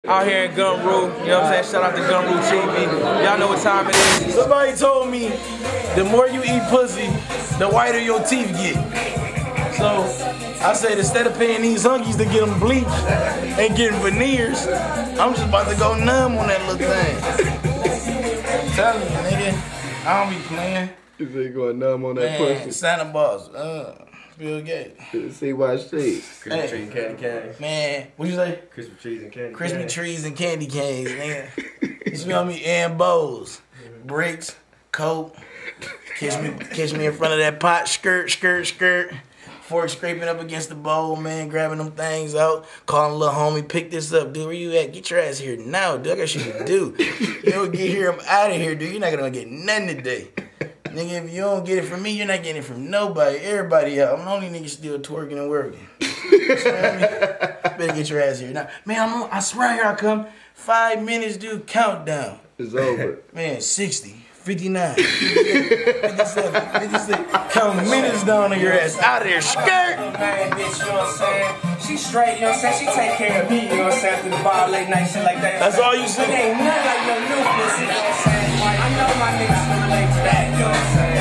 Out here in Gun-RUE, you know what I'm saying? Shout out to Gun-RUE TV. Y'all know what time it is. Somebody told me the more you eat pussy, the whiter your teeth get. So I said instead of paying these hunkies to get them bleached and getting veneers, I'm just about to go numb on that little thing. I'm telling you, nigga, I don't be playing. You say you going numb on that pussy? Santa Claus, Bill Gates. See why shit. Christmas trees and candy canes. Man, what you say? Christmas trees and candy Christmas canes. trees and candy canes, nigga. You smell me and bowls, bricks, coke. Catch me in front of that pot, skirt. Fork scraping up against the bowl, man, grabbing them things out, calling a little homie, pick this up, dude, where you at? Get your ass here now, dude, I got shit to do. You don't get here, I'm out of here, dude, you're not gonna get nothing today. Nigga, if you don't get it from me, you're not getting it from nobody, everybody out. I'm the only nigga still twerking and working. You know me? Better get your ass here now. Man, I swear here I come, 5 minutes, dude, countdown. It's over. Man, 60. 59, 57, 56. Count minutes down on your ass. Out of there, skirt. Man, bitch, you know what I'm saying? She straight, you know what I'm saying? She take care of me, you know what I'm saying? Through the bar, late night, shit like that. That's all you see? It ain't nothing like no new pussy, you know what I'm saying? I know my niggas can relate to that, you know what I'm saying?